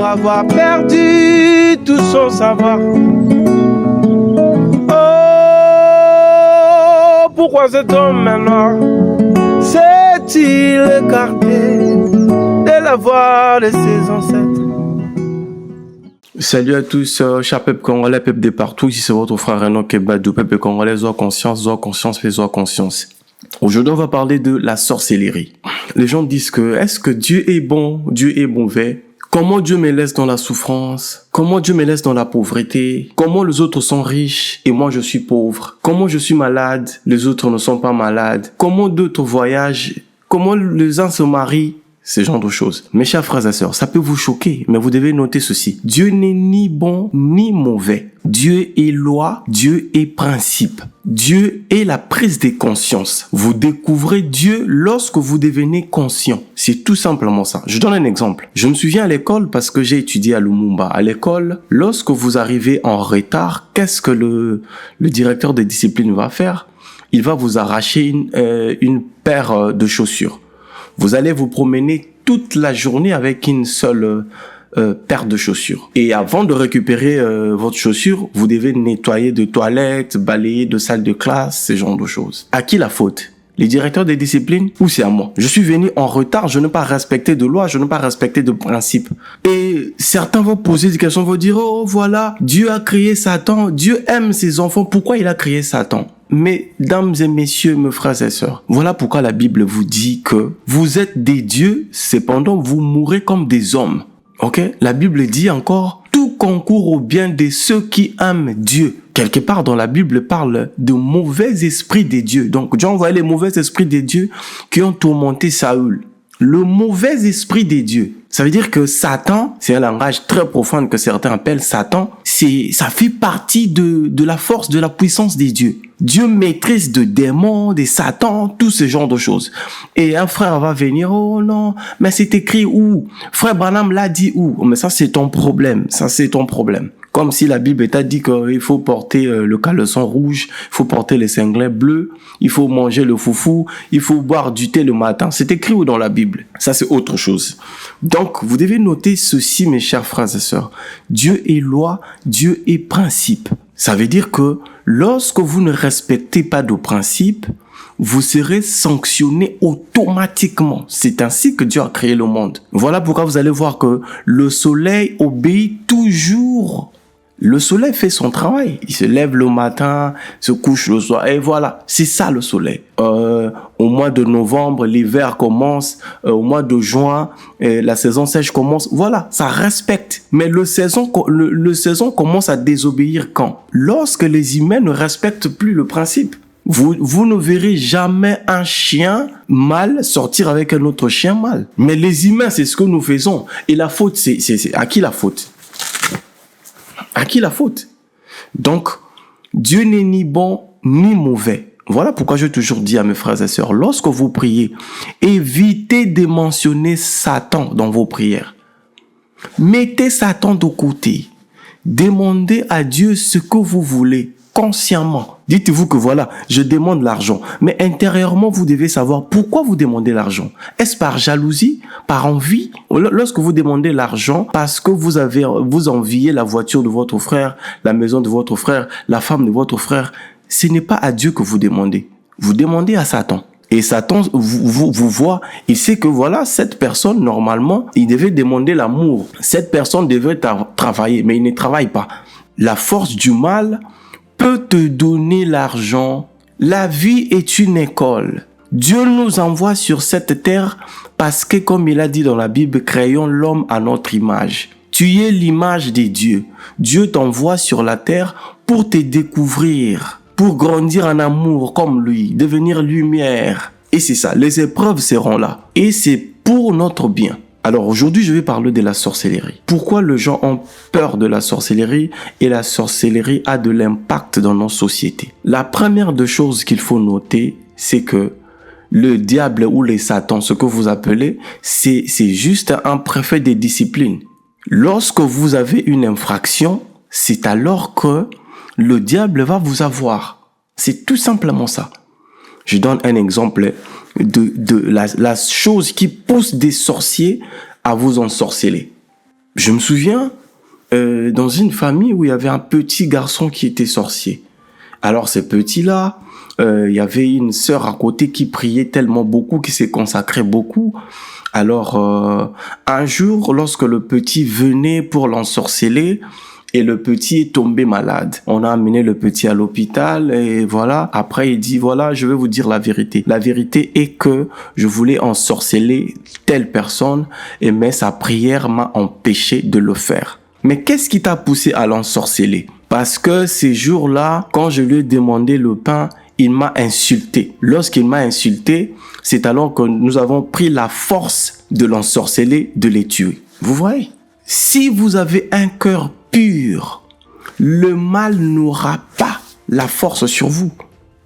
avoir perdu tout son savoir. Oh, pourquoi cet homme maintenant s'est-il écarté de la voie de ses ancêtres? Salut à tous, cher peuple congolais, peuple de partout, ici c'est votre frère Renan Kebadou, peuple congolais, zoa conscience, fais zoa conscience. Aujourd'hui, on va parler de la sorcellerie. Les gens disent que, est-ce que Dieu est bon, Dieu est mauvais? Comment Dieu me laisse dans la souffrance? Comment Dieu me laisse dans la pauvreté? Comment les autres sont riches et moi je suis pauvre? Comment je suis malade, les autres ne sont pas malades? Comment d'autres voyagent? Comment les uns se marient? Ce genre de choses. Mes chers frères et sœurs, ça peut vous choquer, mais vous devez noter ceci. Dieu n'est ni bon ni mauvais. Dieu est loi, Dieu est principe. Dieu est la prise de conscience. Vous découvrez Dieu lorsque vous devenez conscient. C'est tout simplement ça. Je donne un exemple. Je me souviens à l'école parce que j'ai étudié à Lumumba. À l'école, lorsque vous arrivez en retard, qu'est-ce que le directeur des disciplines va faire? Il va vous arracher une paire de chaussures. Vous allez vous promener toute la journée avec une seule paire de chaussures. Et avant de récupérer votre chaussure, vous devez nettoyer de toilettes, balayer de salle de classe, ce genre de choses. À qui la faute? Les directeurs des disciplines ou c'est à moi? Je suis venu en retard, je n'ai pas respecté de loi, je n'ai pas respecté de principe. Et certains vont poser des questions, vont dire, oh voilà, Dieu a créé Satan, Dieu aime ses enfants, pourquoi il a créé Satan? Mesdames et messieurs, mes frères et sœurs, voilà pourquoi la Bible vous dit que vous êtes des dieux, cependant vous mourrez comme des hommes. Ok? La Bible dit encore, tout concourt au bien de ceux qui aiment Dieu. Quelque part dans la Bible parle de mauvais esprits des dieux. Donc Dieu a envoyé les mauvais esprits des dieux qui ont tourmenté Saül. Le mauvais esprit des dieux. Ça veut dire que Satan, c'est un langage très profond que certains appellent Satan, ça fait partie de la force, de la puissance des dieux. Dieu maîtrise de démons, des satans, tout ce genre de choses. Et un frère va venir, oh non, mais c'est écrit où? Frère Branham l'a dit où? Mais ça c'est ton problème, ça c'est ton problème. Comme si la Bible t'a dit qu'il faut porter le caleçon rouge, il faut porter les cinglés bleus, il faut manger le foufou, il faut boire du thé le matin. C'est écrit où dans la Bible? Ça c'est autre chose. Donc, vous devez noter ceci, mes chers frères et sœurs. Dieu est loi, Dieu est principe. Ça veut dire que lorsque vous ne respectez pas de principes, vous serez sanctionné automatiquement. C'est ainsi que Dieu a créé le monde. Voilà pourquoi vous allez voir que le soleil obéit toujours. Le soleil fait son travail. Il se lève le matin, se couche le soir. Et voilà, c'est ça le soleil. Au mois de novembre, l'hiver commence. Au mois de juin, la saison sèche commence. Voilà, ça respecte. Mais le saison commence à désobéir quand? Lorsque les humains ne respectent plus le principe. Vous ne verrez jamais un chien mâle sortir avec un autre chien mâle. Mais les humains, c'est ce que nous faisons. Et la faute, c'est à qui la faute? À qui la faute? Donc, Dieu n'est ni bon ni mauvais. Voilà pourquoi je toujours dis à mes frères et sœurs, lorsque vous priez, évitez de mentionner Satan dans vos prières. Mettez Satan de côté. Demandez à Dieu ce que vous voulez, consciemment. Dites-vous que voilà, je demande l'argent. Mais intérieurement, vous devez savoir pourquoi vous demandez l'argent. Est-ce par jalousie, par envie? Lorsque vous demandez l'argent, parce que vous enviez la voiture de votre frère, la maison de votre frère, la femme de votre frère, ce n'est pas à Dieu que vous demandez. Vous demandez à Satan. Et Satan vous voit, il sait que voilà, cette personne, normalement, il devait demander l'amour. Cette personne devrait travailler, mais il ne travaille pas. La force du mal peut te donner l'argent. La vie est une école. Dieu nous envoie sur cette terre parce que, comme il a dit dans la Bible, créons l'homme à notre image. Tu es l'image de Dieu. Dieu t'envoie sur la terre pour te découvrir, pour grandir en amour comme lui, devenir lumière. Et c'est ça, les épreuves seront là. Et c'est pour notre bien. Alors aujourd'hui, je vais parler de la sorcellerie. Pourquoi les gens ont peur de la sorcellerie et la sorcellerie a de l'impact dans nos sociétés? La première des choses qu'il faut noter, c'est que le diable ou les satans, ce que vous appelez, c'est juste un préfet des disciplines. Lorsque vous avez une infraction, c'est alors que le diable va vous avoir. C'est tout simplement ça. Je donne un exemple de la chose qui pousse des sorciers à vous ensorceler. Je me souviens, dans une famille où il y avait un petit garçon qui était sorcier. Alors, ce petit-là, il y avait une sœur à côté qui priait tellement beaucoup, qui s'est consacrée beaucoup. Alors, un jour, lorsque le petit venait pour l'ensorceler, et le petit est tombé malade. On a amené le petit à l'hôpital et voilà. Après, il dit, voilà, je vais vous dire la vérité. La vérité est que je voulais ensorceler telle personne, mais sa prière m'a empêché de le faire. Mais qu'est-ce qui t'a poussé à l'ensorceler? Parce que ces jours-là, quand je lui ai demandé le pain, il m'a insulté. Lorsqu'il m'a insulté, c'est alors que nous avons pris la force de l'ensorceler, de les tuer. Vous voyez? Si vous avez un cœur pur, le mal n'aura pas la force sur vous.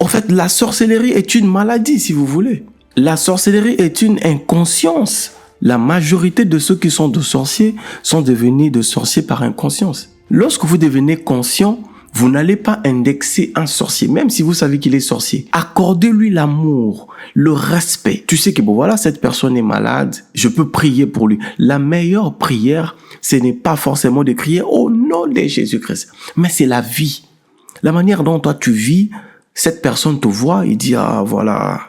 En fait, la sorcellerie est une maladie, si vous voulez. La sorcellerie est une inconscience. La majorité de ceux qui sont de sorciers sont devenus de sorciers par inconscience. Lorsque vous devenez conscient, vous n'allez pas indexer un sorcier, même si vous savez qu'il est sorcier. Accordez-lui l'amour, le respect. Tu sais que bon voilà, cette personne est malade, je peux prier pour lui. La meilleure prière, ce n'est pas forcément de crier au nom de Jésus-Christ, mais c'est la vie. La manière dont toi tu vis, cette personne te voit et dit ah voilà,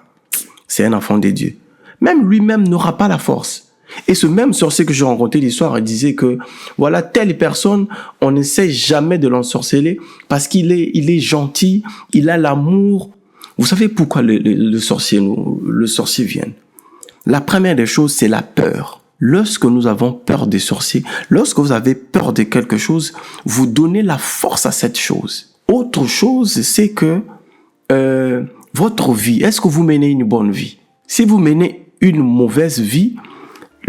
c'est un enfant de Dieu. Même lui-même n'aura pas la force. Et ce même sorcier que j'ai rencontré l'histoire, il disait que voilà, telle personne, on n'essaie jamais de l'ensorceler parce qu'il est gentil, il a l'amour. Vous savez pourquoi le sorcier vient? La première des choses, c'est la peur. Lorsque nous avons peur des sorciers, lorsque vous avez peur de quelque chose, vous donnez la force à cette chose. Autre chose, c'est que votre vie, est-ce que vous menez une bonne vie? Si vous menez une mauvaise vie,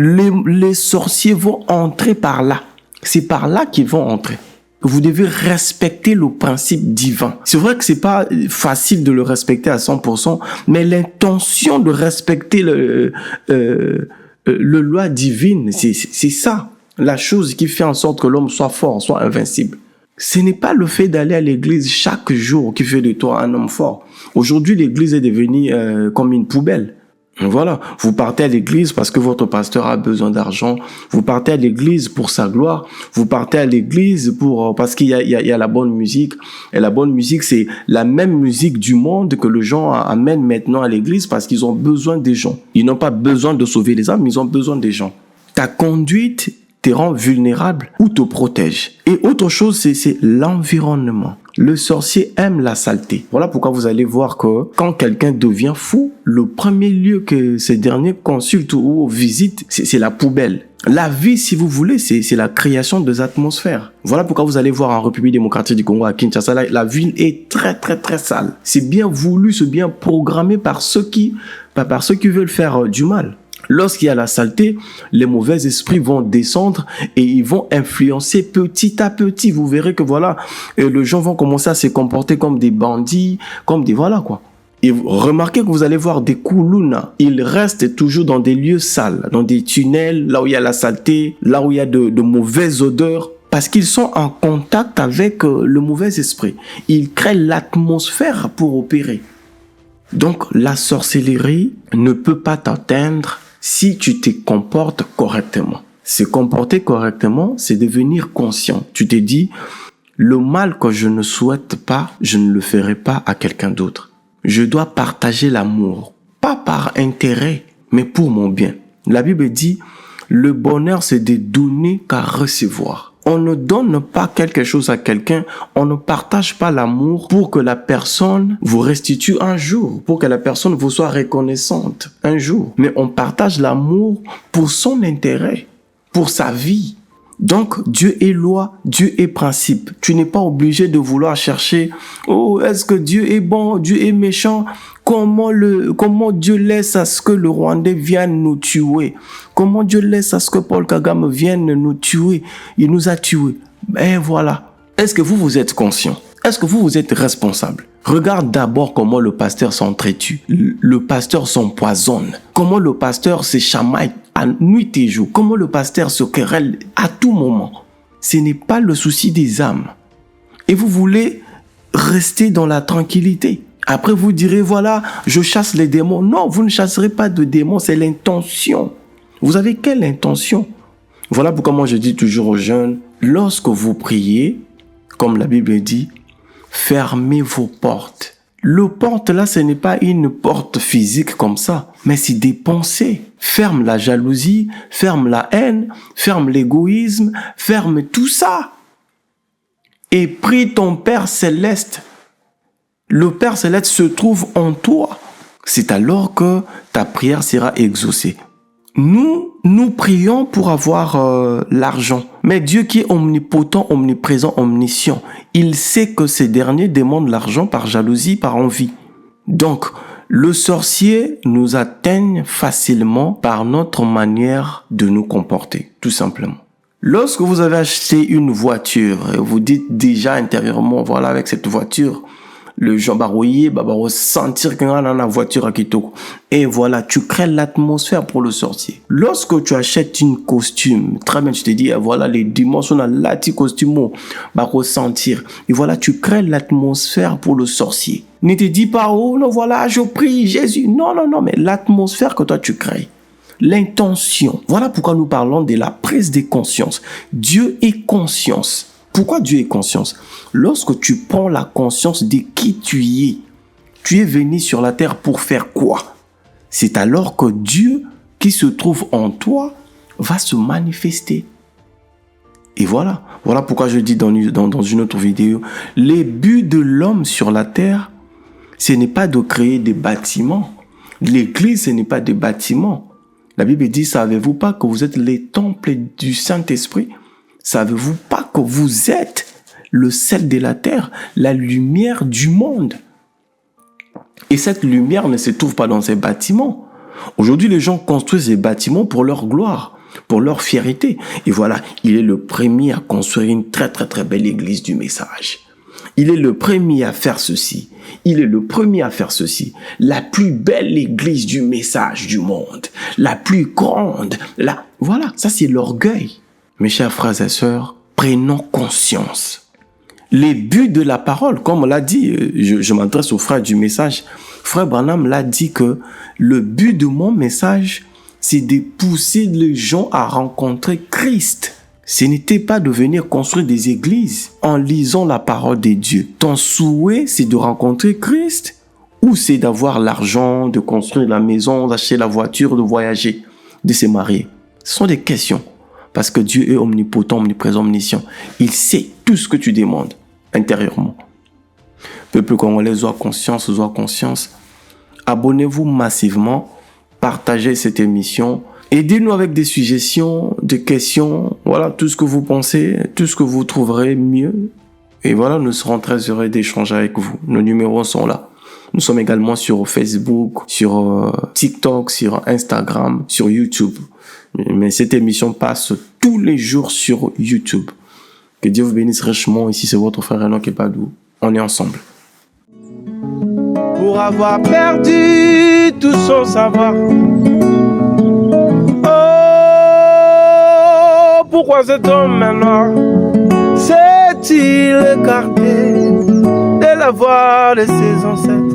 les sorciers vont entrer par là. C'est par là qu'ils vont entrer. Vous devez respecter le principe divin. C'est vrai que c'est pas facile de le respecter à 100%, mais l'intention de respecter le loi divine, c'est ça. La chose qui fait en sorte que l'homme soit fort, soit invincible. Ce n'est pas le fait d'aller à l'église chaque jour qui fait de toi un homme fort. Aujourd'hui, l'église est devenue comme une poubelle. Voilà, vous partez à l'église parce que votre pasteur a besoin d'argent. Vous partez à l'église pour sa gloire. Vous partez à l'église parce qu'il y a la bonne musique. Et la bonne musique, c'est la même musique du monde que les gens amènent maintenant à l'église parce qu'ils ont besoin des gens. Ils n'ont pas besoin de sauver les âmes, mais ils ont besoin des gens. Ta conduite te rend vulnérable ou te protège. Et autre chose, c'est l'environnement. Le sorcier aime la saleté. Voilà pourquoi vous allez voir que quand quelqu'un devient fou, le premier lieu que ces derniers consultent ou visitent, c'est la poubelle. La vie, si vous voulez, c'est la création des atmosphères. Voilà pourquoi vous allez voir en République démocratique du Congo, à Kinshasa, la ville est très, très, très sale. C'est bien voulu, c'est bien programmé par ceux qui veulent faire du mal. Lorsqu'il y a la saleté, les mauvais esprits vont descendre et ils vont influencer petit à petit. Vous verrez que voilà, les gens vont commencer à se comporter comme des bandits, comme des voilà quoi. Et remarquez que vous allez voir des koulouna. Ils restent toujours dans des lieux sales, dans des tunnels, là où il y a la saleté, là où il y a de mauvaises odeurs. Parce qu'ils sont en contact avec le mauvais esprit. Ils créent l'atmosphère pour opérer. Donc la sorcellerie ne peut pas t'atteindre si tu te comportes correctement. Se comporter correctement, c'est devenir conscient. Tu te dis, le mal que je ne souhaite pas, je ne le ferai pas à quelqu'un d'autre. Je dois partager l'amour, pas par intérêt, mais pour mon bien. La Bible dit, le bonheur c'est de donner qu'à recevoir. On ne donne pas quelque chose à quelqu'un, on ne partage pas l'amour pour que la personne vous restitue un jour, pour que la personne vous soit reconnaissante un jour. Mais on partage l'amour pour son intérêt, pour sa vie. Donc, Dieu est loi, Dieu est principe. Tu n'es pas obligé de vouloir chercher, oh, est-ce que Dieu est bon, Dieu est méchant? Comment Dieu laisse à ce que le Rwandais vienne nous tuer? Comment Dieu laisse à ce que Paul Kagame vienne nous tuer? Il nous a tués. Ben voilà. Est-ce que vous êtes conscient? Est-ce que vous êtes responsable? Regarde d'abord comment le pasteur s'entretue. Le pasteur s'empoisonne. Comment le pasteur se chamaille à nuit et jour. Comment le pasteur se querelle à tout moment. Ce n'est pas le souci des âmes. Et vous voulez rester dans la tranquillité. Après, vous direz, voilà, je chasse les démons. Non, vous ne chasserez pas de démons, c'est l'intention. Vous avez quelle intention? Voilà pourquoi moi je dis toujours aux jeunes, lorsque vous priez, comme la Bible dit, fermez vos portes. Le porte là, ce n'est pas une porte physique comme ça, mais c'est des pensées. Ferme la jalousie, ferme la haine, ferme l'égoïsme, ferme tout ça. Et prie ton Père céleste. Le Père céleste se trouve en toi. C'est alors que ta prière sera exaucée. Nous prions pour avoir l'argent. Mais Dieu qui est omnipotent, omniprésent, omniscient, il sait que ces derniers demandent l'argent par jalousie, par envie. Donc, le sorcier nous atteigne facilement par notre manière de nous comporter, tout simplement. Lorsque vous avez acheté une voiture, vous dites déjà intérieurement, voilà, avec cette voiture, le Jean Barouillé va ressentir qu'il y a la voiture à Kitoko. Et voilà, tu crées l'atmosphère pour le sorcier. Lorsque tu achètes une costume, très bien, tu te dis, voilà, les dimensions de la costume va ressentir. Et voilà, tu crées l'atmosphère pour le sorcier. Ne te dis pas, oh non, voilà, je prie Jésus. Non, mais l'atmosphère que toi tu crées. L'intention. Voilà pourquoi nous parlons de la prise de conscience. Dieu est conscience. Pourquoi Dieu est conscience? Lorsque tu prends la conscience de qui tu es venu sur la terre pour faire quoi? C'est alors que Dieu qui se trouve en toi va se manifester. Et voilà pourquoi je dis dans une autre vidéo, les buts de l'homme sur la terre, ce n'est pas de créer des bâtiments. L'église, ce n'est pas des bâtiments. La Bible dit, savez-vous pas que vous êtes les temples du Saint-Esprit? Savez-vous pas que vous êtes le sel de la terre, la lumière du monde? Et cette lumière ne se trouve pas dans ces bâtiments. Aujourd'hui, les gens construisent ces bâtiments pour leur gloire, pour leur fierté. Et voilà, il est le premier à construire une très très très belle église du message. Il est le premier à faire ceci. Il est le premier à faire ceci. La plus belle église du message du monde. La plus grande. Voilà, ça c'est l'orgueil. Mes chers frères et sœurs, prenons conscience. Les buts de la parole, comme on l'a dit, je m'adresse aux frères du message. Frère Branham l'a dit que le but de mon message, c'est de pousser les gens à rencontrer Christ. Ce n'était pas de venir construire des églises en lisant la parole de Dieu. Ton souhait, c'est de rencontrer Christ ou c'est d'avoir l'argent, de construire la maison, d'acheter la voiture, de voyager, de se marier? Ce sont des questions. Parce que Dieu est omnipotent, omniprésent, omniscient. Il sait tout ce que tu demandes intérieurement. Peuple congolais, sois conscience. Abonnez-vous massivement. Partagez cette émission. Aidez-nous avec des suggestions, des questions. Voilà, tout ce que vous pensez, tout ce que vous trouverez mieux. Et voilà, nous serons très heureux d'échanger avec vous. Nos numéros sont là. Nous sommes également sur Facebook, sur TikTok, sur Instagram, sur YouTube. Mais cette émission passe tous les jours sur YouTube. Que Dieu vous bénisse richement. Ici, c'est votre frère Enoch Epadou. On est ensemble. Pour avoir perdu tout son savoir. Oh, pourquoi cet homme noir s'est-il écarté de la voix de ses ancêtres?